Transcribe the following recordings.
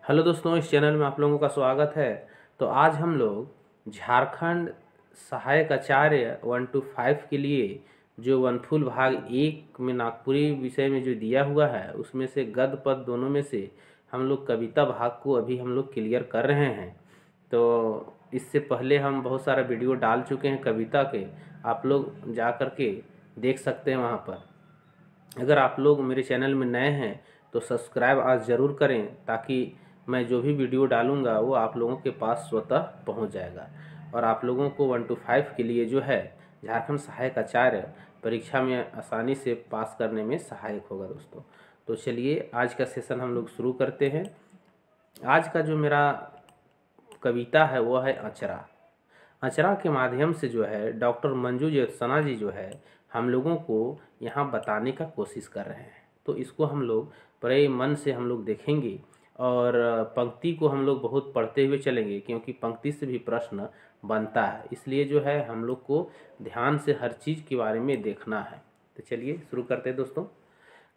Hello दोस्तों, इस channel में आप लोगों का स्वागत है। तो आज हम लोग झारखंड सहायक आचार्य 1 to 5 के लिए जो वनफुल भाग 1 में नागपुरी विषय में जो दिया हुआ है उसमें से गद्य पद दोनों में से हम लोग कविता भाग को अभी हम लोग क्लियर कर रहे हैं। तो इससे पहले हम बहुत सारा वीडियो डाल चुके हैं कविता के, आप लोग जा कर के देख सकते हैं वहाँ पर। अगर आप लोग मेरे चैनल में नए हैं तो सब्सक्राइब आज ज़रूर करें, ताकि मैं जो भी वीडियो डालूंगा वो आप लोगों के पास स्वतः पहुंच जाएगा और आप लोगों को 1 to 5 के लिए जो है झारखंड सहायक आचार्य परीक्षा में आसानी से पास करने में सहायक होगा दोस्तों। तो चलिए आज का सेशन हम लोग शुरू करते हैं। आज का जो मेरा कविता है वो है अचरा। अचरा के माध्यम से जो है डॉक्टर मंजू ज्योत्सना जी जो है हम लोगों को यहाँ बताने का कोशिश कर रहे हैं। तो इसको हम लोग बड़े मन से हम लोग देखेंगे और पंक्ति को हम लोग बहुत पढ़ते हुए चलेंगे, क्योंकि पंक्ति से भी प्रश्न बनता है। इसलिए जो है हम लोग को ध्यान से हर चीज़ के बारे में देखना है। तो चलिए शुरू करते हैं दोस्तों।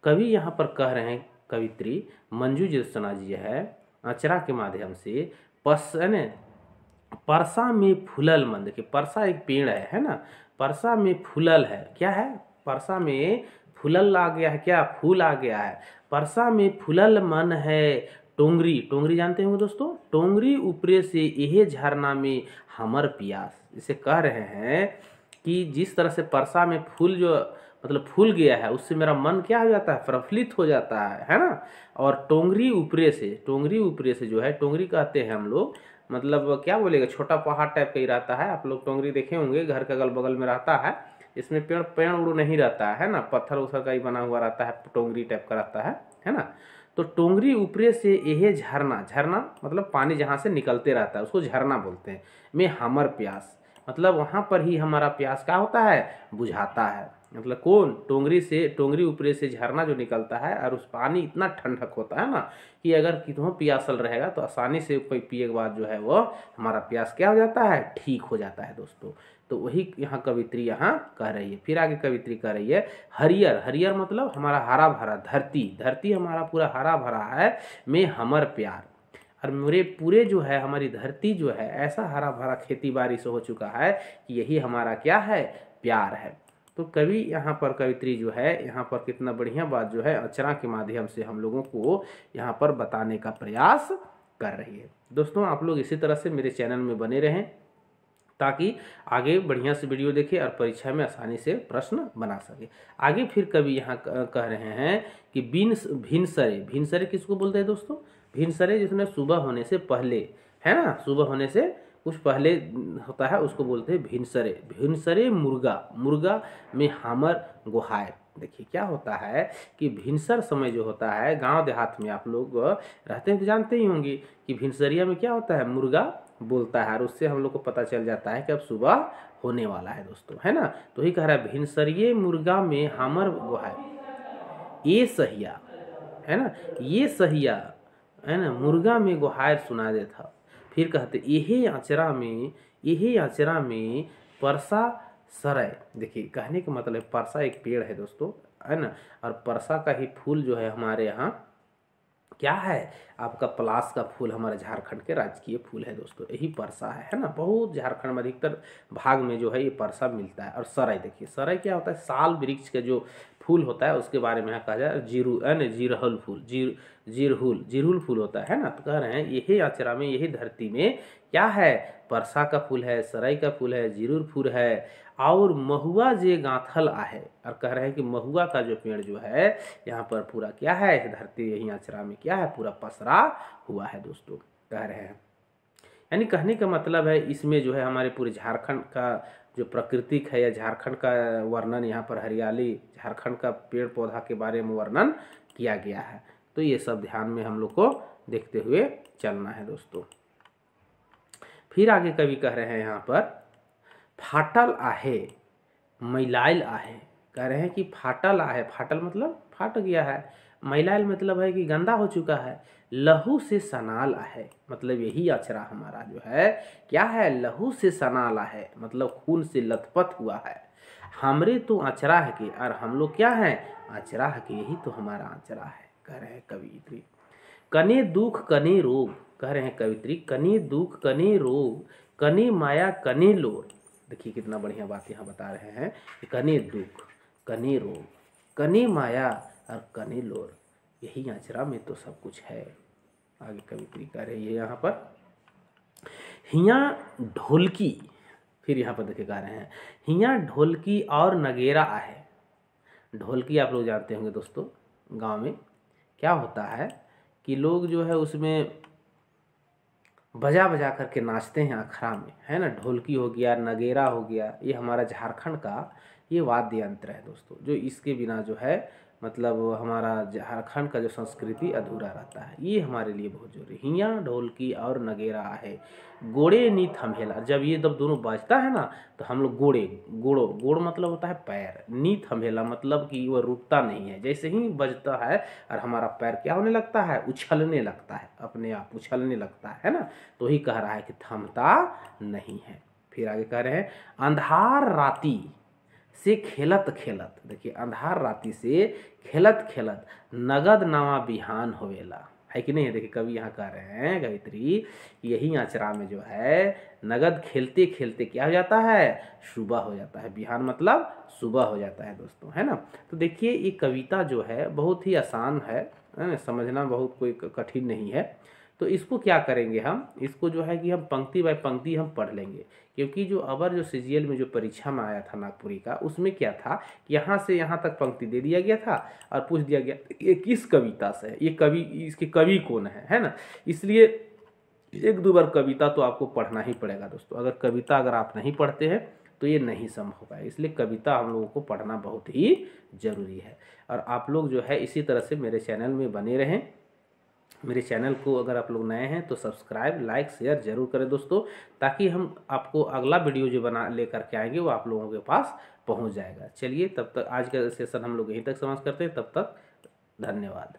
कवि यहाँ पर कह रहे हैं, कवित्री मंजू ज्योत्सना जी है, अचरा के माध्यम से परसा में फूलल मन। देखिए परसा एक पेड़ है ना। परसा में फूलल है, क्या है? परसा में फूलल आ गया है, क्या फूल आ गया है। परसा में फूलल मन है टोंगरी। टोंगरी जानते होंगे दोस्तों। टोंगरी ऊपरे से यह झरना में हमर प्यास। इसे कह रहे हैं कि जिस तरह से परसा में फूल जो मतलब फूल गया है उससे मेरा मन क्या हो जाता है, प्रफुल्लित हो जाता है ना। और टोंगरी ऊपरे से, टोंगरी ऊपरे से जो है, टोंगरी कहते हैं हम लोग, मतलब क्या बोलेगा, छोटा पहाड़ टाइप का ही रहता है। आप लोग टोंगरी देखे होंगे, घर के अगल बगल में रहता है। इसमें पेड़ पेड़ उड़ नहीं रहता है ना, पत्थर उथर का ही बना हुआ रहता है, टोंगरी टाइप का रहता है ना। तो टोंगरी ऊपरे से यह झरना, झरना मतलब पानी जहाँ से निकलते रहता है उसको झरना बोलते हैं। में हमर प्यास मतलब वहाँ पर ही हमारा प्यास क्या होता है, बुझाता है। मतलब कौन? टोंगरी से, टोंगरी ऊपरे से झरना जो निकलता है और उस पानी इतना ठंडक होता है ना कि अगर कितनों प्यासल रहेगा तो आसानी से कोई पिए के बाद जो है वो हमारा प्यास क्या हो जाता है, ठीक हो जाता है दोस्तों। तो वही यहाँ कवित्री यहाँ कह रही है। फिर आगे कवित्री कह रही है हरियर। हरियर मतलब हमारा हरा भरा धरती, धरती हमारा पूरा हरा भरा है। में हमर प्यार, और मेरे पूरे जो है हमारी धरती जो है ऐसा हरा भरा खेती बाड़ी से हो चुका है कि यही हमारा क्या है, प्यार है। तो कवि यहाँ पर, कवित्री जो है यहाँ पर कितना बढ़िया बात जो है अचरा के माध्यम से हम लोगों को यहाँ पर बताने का प्रयास कर रही है। दोस्तों आप लोग इसी तरह से मेरे चैनल में बने रहें, ताकि आगे बढ़िया से वीडियो देखें और परीक्षा में आसानी से प्रश्न बना सके। आगे फिर कवि यहाँ कह रहे हैं कि भिनसरे। भिनसरे किसको बोलते हैं दोस्तों? भिनसरे जिसमें सुबह होने से पहले, है ना, सुबह होने से कुछ पहले होता है उसको बोलते हैं भिनसरे। भिनसरे मुर्गा, मुर्गा में हमर गोहाय। देखिए क्या होता है कि भिनसर समय जो होता है गांव देहात में, आप लोग रहते हैं तो जानते ही होंगे कि भिनसरिया में क्या होता है, मुर्गा बोलता है और उससे हम लोग को पता चल जाता है कि अब सुबह होने वाला है दोस्तों, है ना। तो ही कह रहा है भिनसरिये मुर्गा में हमर गोहाय, ये सहिया, है ना, ये सहिया, है ना, मुर्गा में गोहायर सुना देता। फिर कहते यही आचरा में, यही आचरा में परसा सरय। देखिए कहने का मतलब परसा एक पेड़ है दोस्तों, है ना, और परसा का ही फूल जो है हमारे यहाँ क्या है, आपका पलाश का फूल हमारे झारखंड के राजकीय फूल है दोस्तों, यही परसा है ना। बहुत झारखंड में अधिकतर भाग में जो है ये परसा मिलता है। और सराय, देखिए सराय क्या होता है, साल वृक्ष का जो फूल होता है उसके बारे में कहा जाए, जीरू है ना, जीरहल फूल, जिरहुल फूल होता है ना। तो कह रहे हैं यही आचरा में, यही धरती में क्या है, परसा का फूल है, सराय का फूल है, जीरुल फूल है, और महुआ जे गांथल आहे। और कह रहे हैं कि महुआ का जो पेड़ जो है यहाँ पर पूरा क्या है, धरती यही आचरा में क्या है, पूरा पसरा हुआ है दोस्तों, कह रहे हैं। यानी कहने का मतलब है इसमें जो है हमारे पूरे झारखंड का जो प्राकृतिक है या झारखंड का वर्णन, यहाँ पर हरियाली, झारखंड का पेड़ पौधा के बारे में वर्णन किया गया है। तो ये सब ध्यान में हम लोग को देखते हुए चलना है दोस्तों। फिर आगे कवि कह रहे हैं यहाँ पर फाटल आहे मैलाइल आहे। कह रहे हैं कि फाटल आहे, फाटल मतलब फाट गया है, मैलाइल मतलब है कि गंदा हो चुका है, लहू से सनाल आहे मतलब यही अचरा हमारा जो है क्या है, लहू से सनाल आहे मतलब खून से लथपथ हुआ है। हमरे तो अचरा है कि, और हम लोग क्या है, अचरा है कि, यही तो हमारा अचरा है, कह रहे हैं कवि। कने दुख कने रोग, कह रहे हैं कवित्री, कने दुख कने रोग, कने माया कने लोर। देखिए कितना बढ़िया बात यहाँ बता रहे हैं कि कने दुख कने रोग, कने माया और कने लोर, यही अचरा में तो सब कुछ है। आगे कवित्री कह रही है यहाँ पर, हिया ढोलकी, फिर यहाँ पर देखिए गा रहे हैं, हिया ढोलकी और नगेरा आहे। ढोलकी आप लोग जानते होंगे दोस्तों, गांव में क्या होता है कि लोग जो है उसमें बजा बजा करके नाचते हैं अखड़ा में, है ना। ढोलकी हो गया, नगेरा हो गया, ये हमारा झारखंड का ये वाद्य यंत्र है दोस्तों, जो इसके बिना जो है मतलब हमारा झारखंड का जो संस्कृति अधूरा रहता है। ये हमारे लिए बहुत जरूरी। हिया ढोलकी और नगेरा है, गोड़े नी थमेला, जब ये जब दोनों बाजता है ना तो हम लोग गोड़ मतलब होता है पैर, नी थमेला मतलब कि वो रुकता नहीं है। जैसे ही बजता है और हमारा पैर क्या होने लगता है, उछलने लगता है, अपने आप उछलने लगता है ना। तो ही कह रहा है कि थमता नहीं है। फिर आगे कह रहे हैं, अंधार राती से खेलत खेलत, देखिए अंधार राती से खेलत खेलत नगद नवा बिहान होवेला, है कि नहीं है। देखिए कवि यहाँ कह रहे हैं गायत्री, यही आचरा में जो है नगद खेलते खेलते क्या हो जाता है, सुबह हो जाता है। बिहान मतलब सुबह हो जाता है दोस्तों, है ना। तो देखिए ये कविता जो है बहुत ही आसान है ना, समझना बहुत कोई कठिन नहीं है। तो इसको क्या करेंगे हम, इसको जो है कि हम पंक्ति बाय पंक्ति हम पढ़ लेंगे, क्योंकि जो अवर जो सीजीएल में जो परीक्षा में आया था नागपुरी का, उसमें क्या था कि यहाँ से यहाँ तक पंक्ति दे दिया गया था और पूछ दिया गया ये किस कविता से है, ये कवि, इसके कवि कौन है ना। इसलिए एक दो बार कविता तो आपको पढ़ना ही पड़ेगा दोस्तों। अगर कविता अगर आप नहीं पढ़ते हैं तो ये नहीं संभव है। इसलिए कविता हम लोगों को पढ़ना बहुत ही ज़रूरी है। और आप लोग जो है इसी तरह से मेरे चैनल में बने रहें। मेरे चैनल को अगर आप लोग नए हैं तो सब्सक्राइब, लाइक, शेयर जरूर करें दोस्तों, ताकि हम आपको अगला वीडियो जो बना लेकर के आएंगे वो आप लोगों के पास पहुंच जाएगा। चलिए तब तक आज का सेशन हम लोग यहीं तक समाप्त करते हैं। तब तक धन्यवाद।